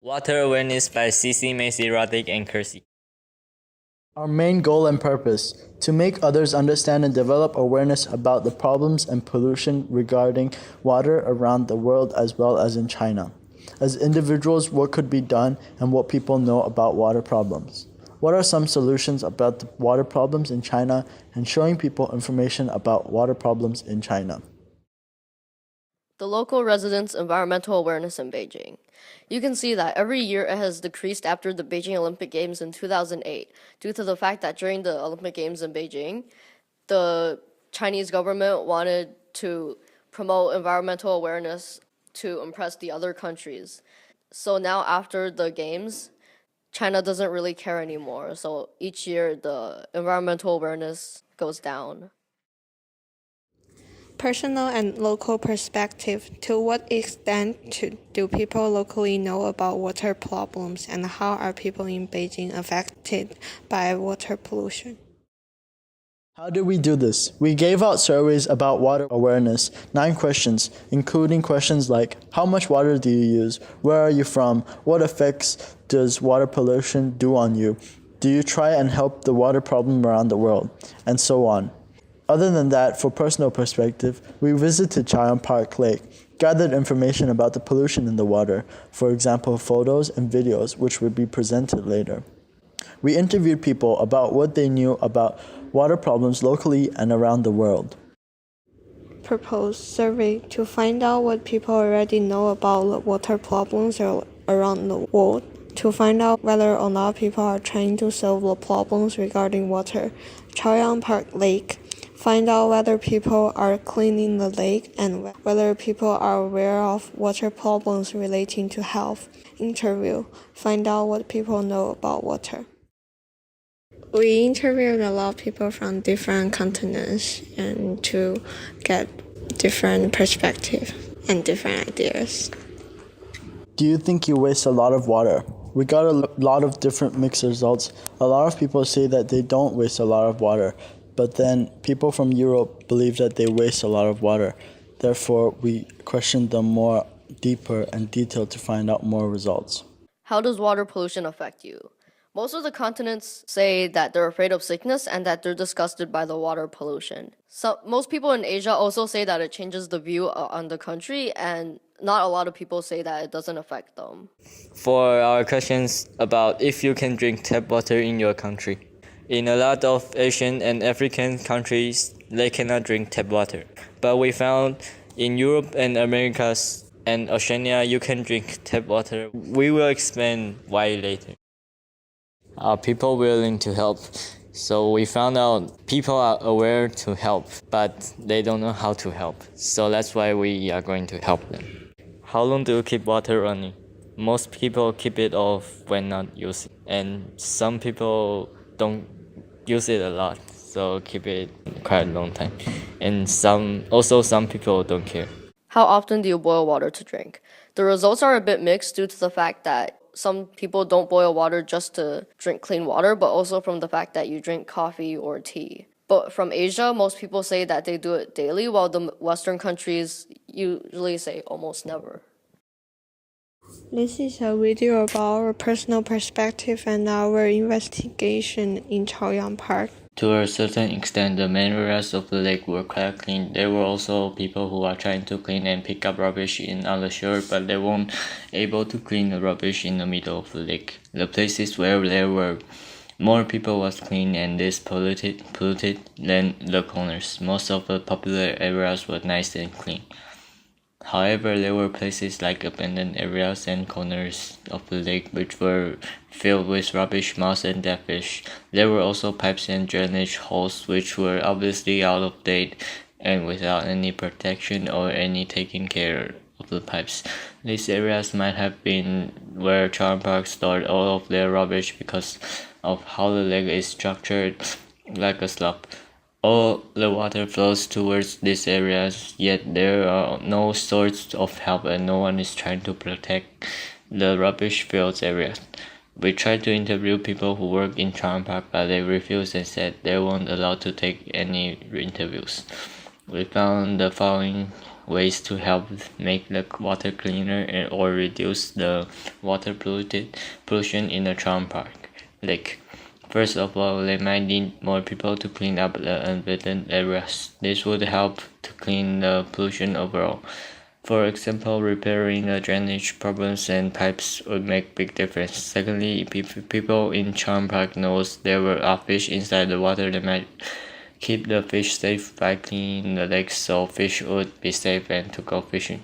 Water Awareness by Cici, Maisy, Roddic, and Kersi. Our main goal and purpose: to make others understand and develop awareness about the problems and pollution regarding water around the world as well as in China. As individuals, what could be done and what people know about water problems. What are some solutions about the water problems in China, and showing people information about water problems in China. The local residents' environmental awareness in Beijing. You can see that every year it has decreased after the Beijing Olympic Games in 2008 due to the fact that during the Olympic Games in Beijing, the Chinese government wanted to promote environmental awareness to impress the other countries. So now after the games, China doesn't really care anymore. So each year the environmental awareness goes down. Personal and local perspective. To what extent do people locally know about water problems, and how are people in Beijing affected by water pollution? How did we do this? We gave out surveys about water awareness, 9 questions, including questions like, how much water do you use? Where are you from? What effects does water pollution do on you? Do you try and help the water problem around the world? And so on. Other than that, for personal perspective, we visited Chiu Park Lake, gathered information about the pollution in the water, for example, photos and videos, which would be presented later. We interviewed people about what they knew about water problems locally and around the world. Proposed survey to find out what people already know about water problems around the world, to find out whether or not people are trying to solve the problems regarding water. Chiu Park Lake. Find out whether people are cleaning the lake and whether people are aware of water problems relating to health. Interview. Find out what people know about water. We interviewed a lot of people from different continents and to get different perspectives and different ideas. Do you think you waste a lot of water? We got a lot of different mixed results. A lot of people say that they don't waste a lot of water. But then people from Europe believe that they waste a lot of water. Therefore, we questioned them more deeper and detailed to find out more results. How does water pollution affect you? Most of the continents say that they're afraid of sickness and that they're disgusted by the water pollution. So most people in Asia also say that it changes the view on the country, and not a lot of people say that it doesn't affect them. For our questions about if you can drink tap water in your country. In a lot of Asian and African countries, they cannot drink tap water. But we found in Europe and Americas and Oceania, you can drink tap water. We will explain why later. Are people willing to help? So we found out people are aware to help, but they don't know how to help. So that's why we are going to help them. How long do you keep water running? Most people keep it off when not using, and some people don't use it a lot, so keep it quite a long time. And some people don't care. How often do you boil water to drink? The results are a bit mixed due to the fact that some people don't boil water just to drink clean water, but also from the fact that you drink coffee or tea. But from Asia, most people say that they do it daily, while the Western countries usually say almost never. This is a video about our personal perspective and our investigation in Chaoyang Park. To a certain extent, the main areas of the lake were quite clean. There were also people who are trying to clean and pick up rubbish on the shore, but they weren't able to clean the rubbish in the middle of the lake. The places where there were more people was clean and less polluted than the corners. Most of the popular areas were nice and clean. However, there were places like abandoned areas and corners of the lake which were filled with rubbish, moss, and dead fish. There were also pipes and drainage holes which were obviously out of date and without any protection or any taking care of the pipes. These areas might have been where Charm Park stored all of their rubbish because of how the lake is structured like a slope. All the water flows towards these areas, yet there are no sorts of help and no one is trying to protect the rubbish-filled areas. We tried to interview people who work in Charm Park, but they refused and said they weren't allowed to take any interviews. We found the following ways to help make the water cleaner or reduce the water pollution in the Chang Park Lake. First of all, they might need more people to clean up the unvisited areas. This would help to clean the pollution overall. For example, repairing the drainage problems and pipes would make big difference. Secondly, people in Chang Park knows there are fish inside the water. They might keep the fish safe by cleaning the lake so fish would be safe and to go fishing,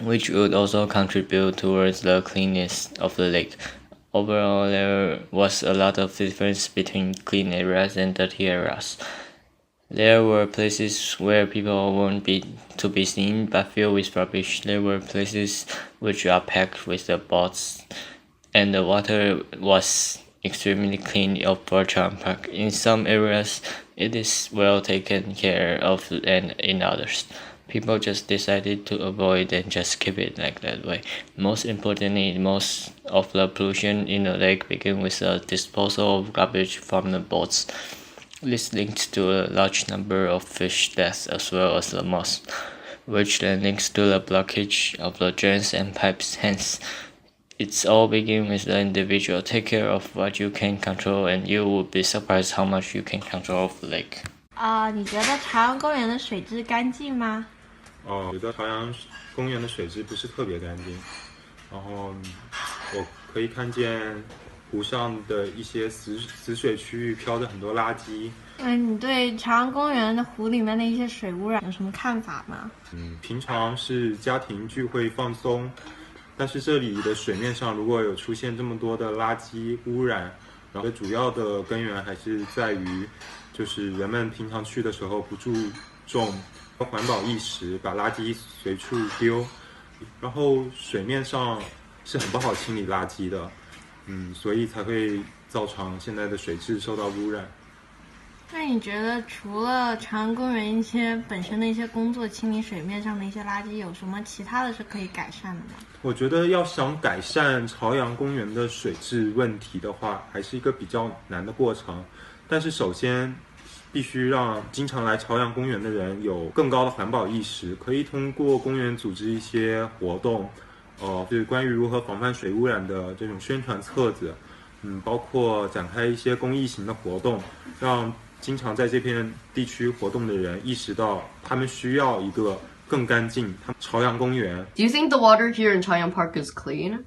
which would also contribute towards the cleanness of the lake. Overall, there was a lot of difference between clean areas and dirty areas. There were places where people won't be to be seen but filled with rubbish. There were places which are packed with the boats, and the water was extremely clean for Chang Park. In some areas, it is well taken care of, and in others, people just decided to avoid and just keep it like that way. Most importantly, most of the pollution in the lake began with the disposal of garbage from the boats. This linked to a large number of fish deaths as well as the moss, which then links to the blockage of the drains and pipes. Hence, it's all begin with the individual. Take care of what you can control, and you will be surprised how much you can control of the lake. 你觉得朝阳公园的水质干净吗？我觉得朝阳公园的水质不是特别干净，然后我可以看见湖上的一些死水区域飘着很多垃圾。你对朝阳公园的湖里面的一些水污染有什么看法吗？平常是家庭聚会放松，但是这里的水面上如果有出现这么多的垃圾污染，然后主要的根源还是在于，就是人们平常去的时候不注重环保意识，把垃圾随处丢，然后水面上是很不好清理垃圾的。所以才会造成现在的水质受到污染。那你觉得除了朝阳公园一些本身的一些工作清理水面上的一些垃圾，有什么其他的是可以改善的吗？我觉得要想改善朝阳公园的水质问题的话，还是一个比较难的过程。但是首先必须让经常来朝阳公园的人有更高的环保意识，可以通过公园组织一些活动，就是关于如何防范水污染的这种宣传册子，包括展开一些公益型的活动，让经常在这片地区活动的人意识到他们需要一个更干净朝阳公园。 Do you think the water here in Chaoyang Park is clean?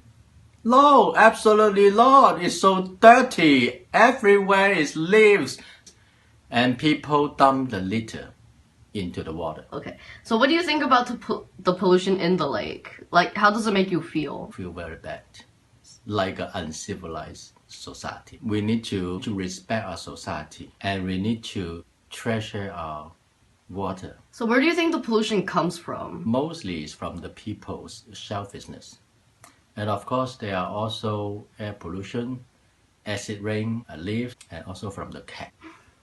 No, absolutely not. It's so dirty. Everywhere is leaves. And people dump the litter into the water. Okay, so what do you think about the pollution in the lake? Like, how does it make you feel? Feel very bad. Like an uncivilized society. We need to respect our society, and we need to treasure our water. So where do you think the pollution comes from? Mostly it's from the people's selfishness. And of course, there are also air pollution, acid rain, leaves, and also from the cat.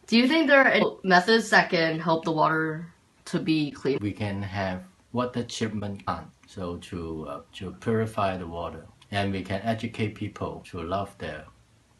Do you think there are any methods that can help the water to be clean? We can have water treatment plant, so to purify the water, and we can educate people to love their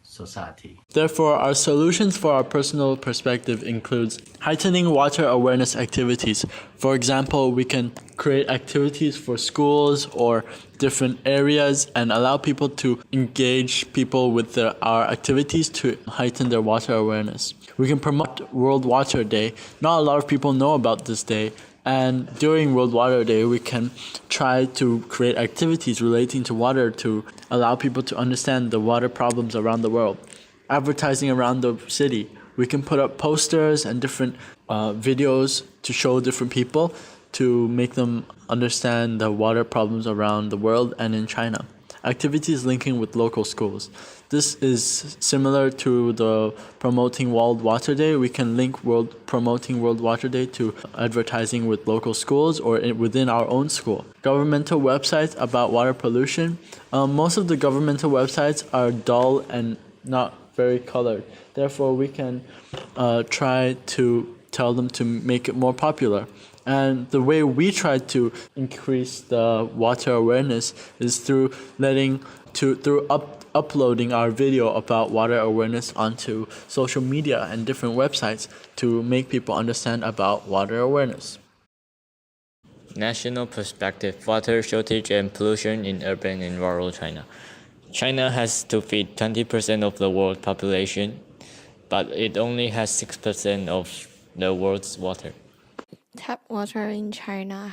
society. Therefore, our solutions for our personal perspective includes heightening water awareness activities. For example, we can create activities for schools or different areas and allow people to engage people with our activities to heighten their water awareness. We can promote World Water Day. Not a lot of people know about this day. And during World Water Day, we can try to create activities relating to water to allow people to understand the water problems around the world. Advertising around the city. We can put up posters and different videos to show different people to make them understand the water problems around the world and in China. Activities linking with local schools. This is similar to the promoting World Water Day. We can link promoting World Water Day to advertising with local schools or within our own school. Governmental websites about water pollution. Most of the governmental websites are dull and not very colored. Therefore, we can try to tell them to make it more popular. And the way we try to increase the water awareness is through uploading our video about water awareness onto social media and different websites to make people understand about water awareness. National perspective, water shortage and pollution in urban and rural China. China has to feed 20% of the world population, but it only has 6% of the world's water. Tap water in China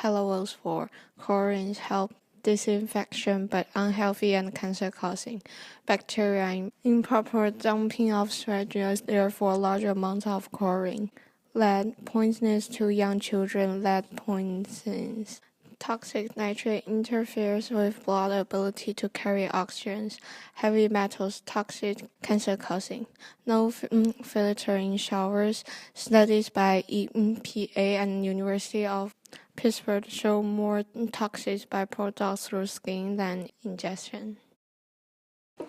levels for chlorine help disinfection but unhealthy and cancer-causing. Bacteria improper dumping of sewage therefore large amounts of chlorine. Lead poisonous to young children. Lead poisons. Toxic nitrate interferes with blood ability to carry oxygen. Heavy metals toxic, cancer-causing. No filter in showers. Studies by EPA and University of Pittsburgh show more toxic byproducts through skin than ingestion.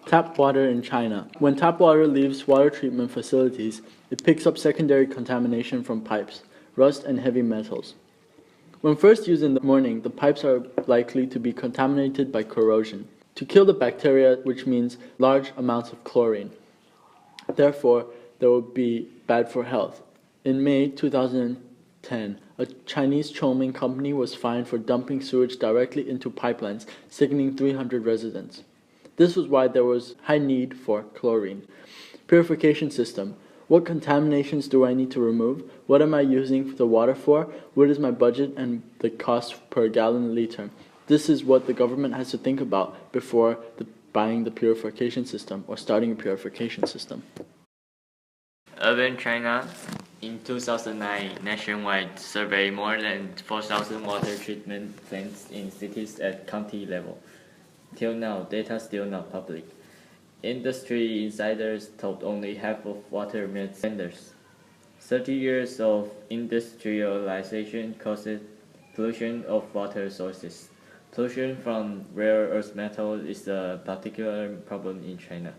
Tap water in China. When tap water leaves water treatment facilities, it picks up secondary contamination from pipes, rust, and heavy metals. When first used in the morning, the pipes are likely to be contaminated by corrosion. To kill the bacteria, which means large amounts of chlorine. Therefore, they will be bad for health. In May 2010, a Chinese Chongming company was fined for dumping sewage directly into pipelines, sickening 300 residents. This was why there was high need for chlorine. Purification system. What contaminations do I need to remove? What am I using the water for? What is my budget and the cost per gallon liter? This is what the government has to think about before buying the purification system or starting a purification system. Urban China. In 2009, nationwide survey more than 4,000 water treatment plants in cities at county level. Till now, data still not public. Industry insiders told only half of water met standards. 30 years of industrialization caused pollution of water sources. Pollution from rare earth metal is a particular problem in China,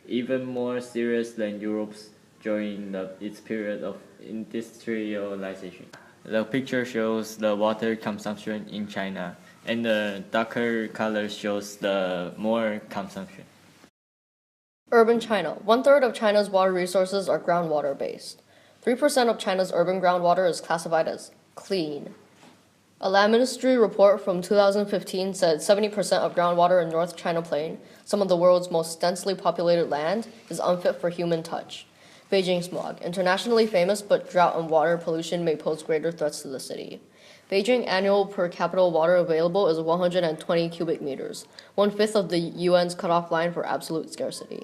even more serious than Europe's during its period of industrialization. The picture shows the water consumption in China, and the darker color shows the more consumption. Urban China. 1/3 of China's water resources are groundwater based. 3% of China's urban groundwater is classified as clean. A land ministry report from 2015 said 70% of groundwater in North China Plain, some of the world's most densely populated land, is unfit for human touch. Beijing smog. Internationally famous, but drought and water pollution may pose greater threats to the city. Beijing annual per capita water available is 120 cubic meters, 1/5 of the UN's cutoff line for absolute scarcity.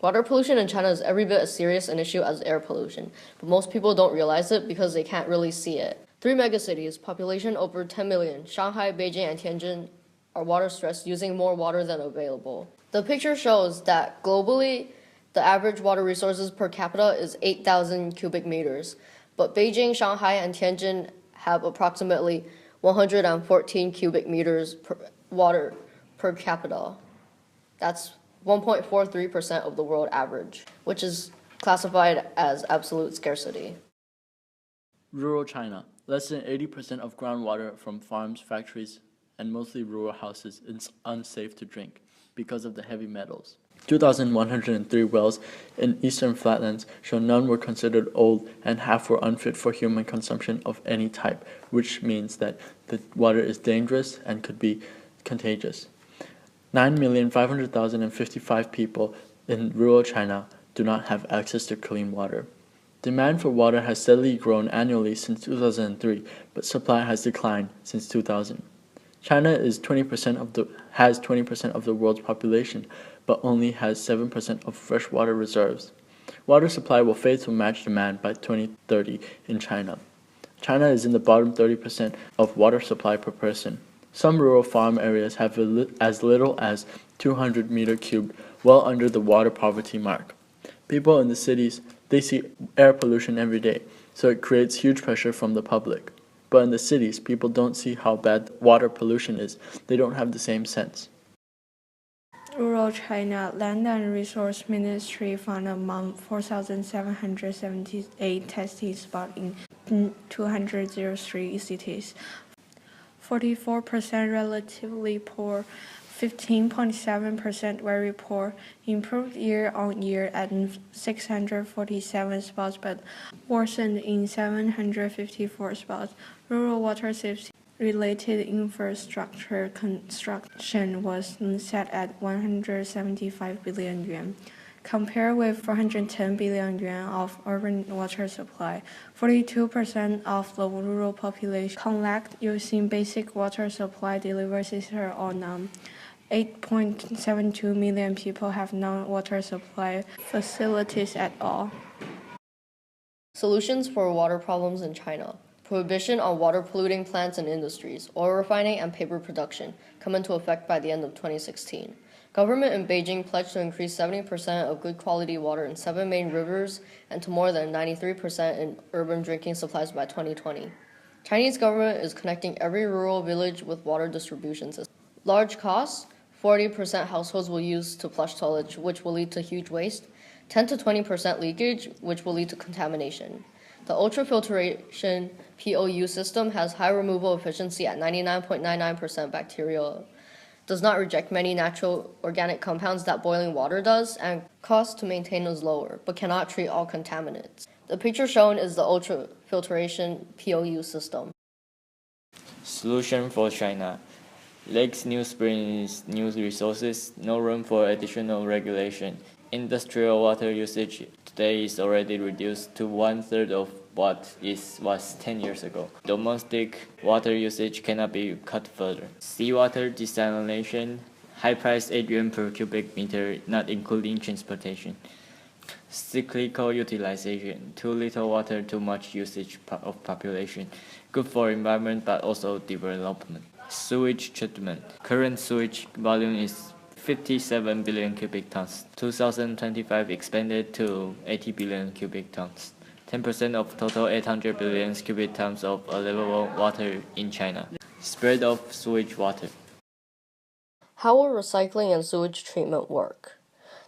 Water pollution in China is every bit as serious an issue as air pollution, but most people don't realize it because they can't really see it. 3 megacities, population over 10 million, Shanghai, Beijing, and Tianjin, are water stressed, using more water than available. The picture shows that globally, the average water resources per capita is 8,000 cubic meters, but Beijing, Shanghai, and Tianjin have approximately 114 cubic meters water per capita. That's 1.43% of the world average, which is classified as absolute scarcity. Rural China. Less than 80% of groundwater from farms, factories, and mostly rural houses is unsafe to drink because of the heavy metals. 2,103 wells in eastern flatlands show none were considered old and half were unfit for human consumption of any type, which means that the water is dangerous and could be contagious. 9,500,055 people in rural China do not have access to clean water. Demand for water has steadily grown annually since 2003, but supply has declined since 2000. China has 20% of the world's population, but only has 7% of freshwater reserves. Water supply will fail to match demand by 2030 in China. China is in the bottom 30% of water supply per person. Some rural farm areas have as little as 200 meter cubed, well under the water poverty mark. People in the cities, they see air pollution every day, so it creates huge pressure from the public. But in the cities, people don't see how bad water pollution is. They don't have the same sense. Rural China Land and Resource Ministry found among 4,778 testing spots in 203 cities. 44% relatively poor, 15.7% very poor, improved year on year at 647 spots but worsened in 754 spots. Rural water safety related infrastructure construction was set at 175 billion yuan. Compared with 410 billion yuan of urban water supply, 42% of the rural population collect using basic water supply delivery system or none. 8.72 million people have no water supply facilities at all. Solutions for water problems in China. Prohibition on water polluting plants and industries, oil refining, and paper production come into effect by the end of 2016. Government in Beijing pledged to increase 70% of good quality water in 7 main rivers and to more than 93% in urban drinking supplies by 2020. Chinese government is connecting every rural village with water distribution systems. Large costs: 40% households will use to flush toilets, which will lead to huge waste. 10 to 20% leakage, which will lead to contamination. The ultrafiltration POU system has high removal efficiency at 99.99% bacterial, does not reject many natural organic compounds that boiling water does, and cost to maintain is lower, but cannot treat all contaminants. The picture shown is the ultrafiltration POU system. Solution for China. Lakes, new springs, new resources, no room for additional regulation. Industrial water usage today is already reduced to 1/3 of what it was 10 years ago. Domestic water usage cannot be cut further. Seawater desalination, high price 8 yuan per cubic meter, not including transportation. Cyclical utilization, too little water, too much usage of population. Good for environment but also development. Sewage treatment. Current sewage volume is 57 billion cubic tons. 2025 expanded to 80 billion cubic tons. 10% of total 800 billion cubic tons of available water in China. Spread of sewage water. How will recycling and sewage treatment work?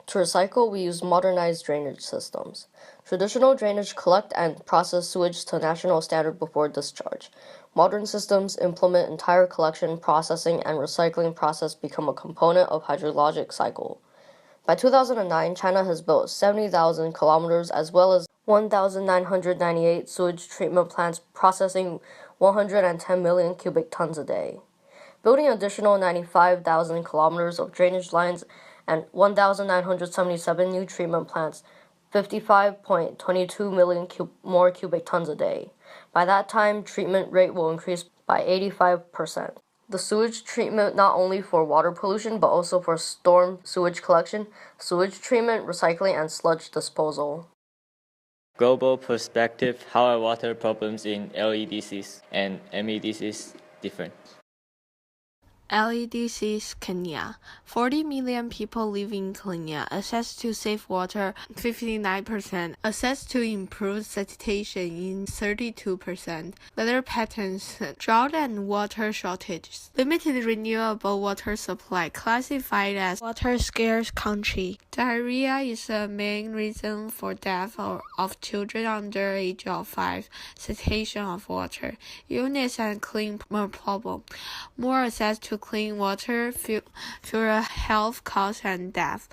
To recycle, we use modernized drainage systems. Traditional drainage collect and process sewage to national standard before discharge. Modern systems implement entire collection, processing, and recycling process become a component of hydrologic cycle. By 2009, China has built 70,000 kilometers as well as 1,998 sewage treatment plants processing 110 million cubic tons a day. Building additional 95,000 kilometers of drainage lines and 1,977 new treatment plants, 55.22 million more cubic tons a day. By that time, treatment rate will increase by 85%. The sewage treatment not only for water pollution but also for storm sewage collection, sewage treatment, recycling, and sludge disposal. Global perspective, how are water problems in LEDCs and MEDCs different? LEDCs Kenya. 40 million people live in Kenya. Access to safe water 59%. Access to improved sanitation in 32%. Weather patterns, drought and water shortages. Limited renewable water supply classified as water scarce country. Diarrhea is the main reason for death of children under age of 5. Sanitation of water. Illness and clean problem. More access to clean water, fewer health costs and death.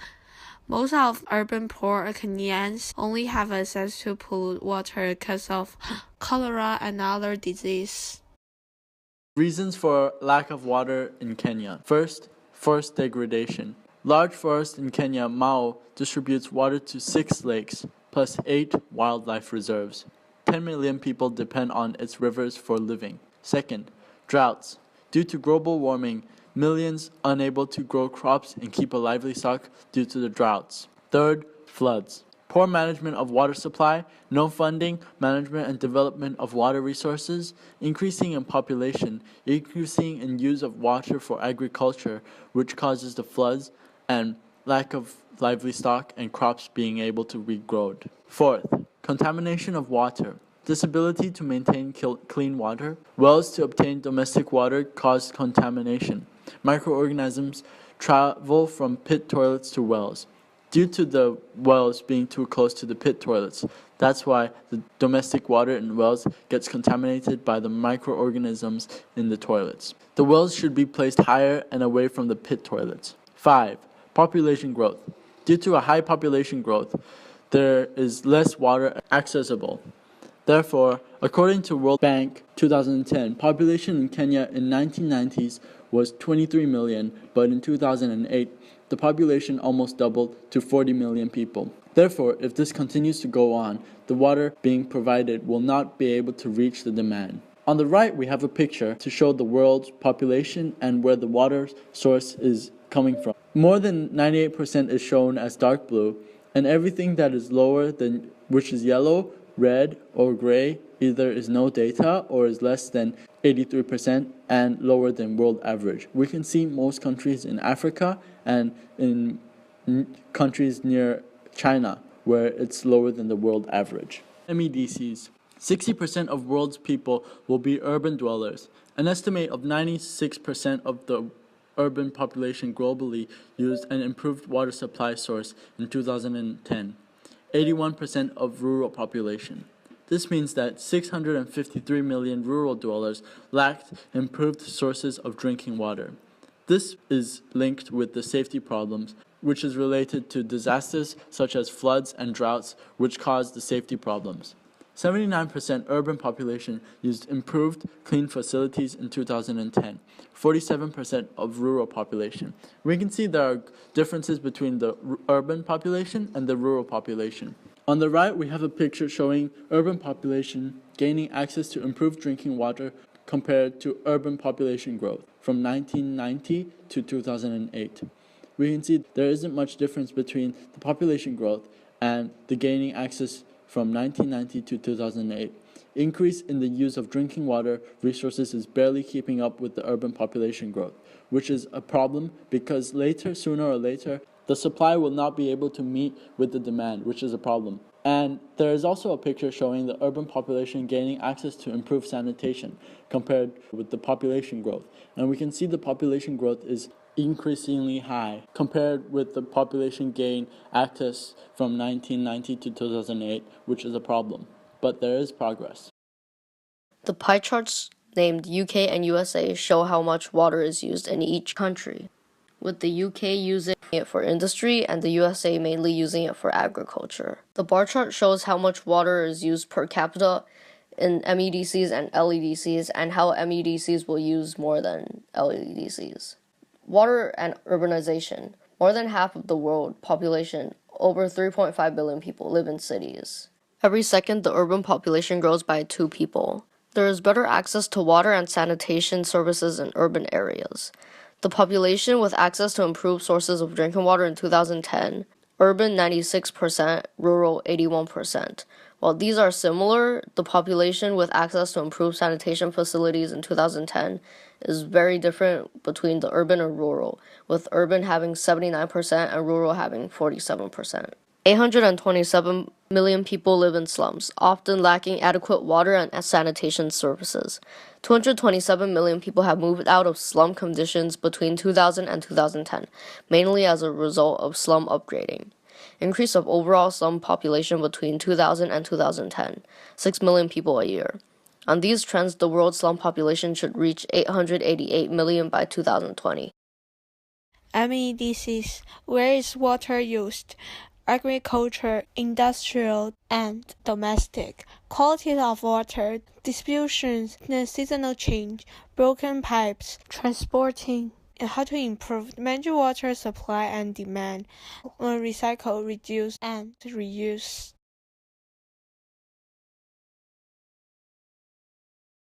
Most of urban poor Kenyans only have access to polluted water because of cholera and other diseases. Reasons for lack of water in Kenya. First, forest degradation. Large forest in Kenya, Mao, distributes water to 6 lakes, plus 8 wildlife reserves. 10 million people depend on its rivers for living. Second, droughts. Due to global warming, millions unable to grow crops and keep a lively stock due to the droughts. Third, floods. Poor management of water supply, no funding, management and development of water resources, increasing in population, increasing in use of water for agriculture, which causes the floods, and lack of lively stock and crops being able to regrow. Fourth, contamination of water. Disability to maintain clean water. Wells to obtain domestic water cause contamination. Microorganisms travel from pit toilets to wells. Due to the wells being too close to the pit toilets, That's why the domestic water in wells gets contaminated by the microorganisms in the toilets. The wells should be placed higher and away from the pit toilets. 5. Population growth. Due to a high population growth, there is less water accessible. Therefore, according to World Bank 2010, population in Kenya in 1990s was 23 million, but in 2008, the population almost doubled to 40 million people. Therefore, if this continues to go on, the water being provided will not be able to reach the demand. On the right, we have a picture to show the world's population and where the water source is coming from. More than 98% is shown as dark blue, and everything that is lower than, which is yellow, red, or gray, either is no data or is less than 83% and lower than world average. We can see most countries in Africa and in countries near China where it's lower than the world average. MEDCs. 60% of world's people will be urban dwellers. An estimate of 96% of the urban population globally used an improved water supply source in 2010. 81% of rural population. This means that 653 million rural dwellers lacked improved sources of drinking water. This is linked with the safety problems, which is related to disasters such as floods and droughts, which cause the safety problems. 79% urban population used improved clean facilities in 2010, 47% of rural population. We can see there are differences between the urban population and the rural population. On the right, we have a picture showing urban population gaining access to improved drinking water compared to urban population growth from 1990 to 2008. We can see there isn't much difference between the population growth and the gaining access from 1990 to 2008. Increase in the use of drinking water resources is barely keeping up with the urban population growth, which is a problem because sooner or later, the supply will not be able to meet with the demand, which is a problem. And there is also a picture showing the urban population gaining access to improved sanitation compared with the population growth. And we can see the population growth is increasingly high compared with the population gain access from 1990 to 2008, which is a problem. But there is progress. The pie charts named UK and USA show how much water is used in each country, with the UK using it for industry and the USA mainly using it for agriculture. The bar chart shows how much water is used per capita in MEDCs and LEDCs and how MEDCs will use more than LEDCs. Water and urbanization. More than half of the world population, over 3.5 billion people, live in cities. Every second, the urban population grows by 2 people. There is better access to water and sanitation services in urban areas. The population with access to improved sources of drinking water in 2010, urban 96%, rural 81%. While these are similar, the population with access to improved sanitation facilities in 2010 is very different between the urban and rural, with urban having 79% and rural having 47%. 827 million people live in slums, often lacking adequate water and sanitation services. 227 million people have moved out of slum conditions between 2000 and 2010, mainly as a result of slum upgrading. Increase of overall slum population between 2000 and 2010, 6 million people a year. On these trends, the world slum population should reach 888 million by 2020. MEDCs. Where is water used? Agriculture, industrial, and domestic. Quality of water, distribution, seasonal change, broken pipes, transporting, and how to improve manage water supply and demand, recycle, reduce, and reuse.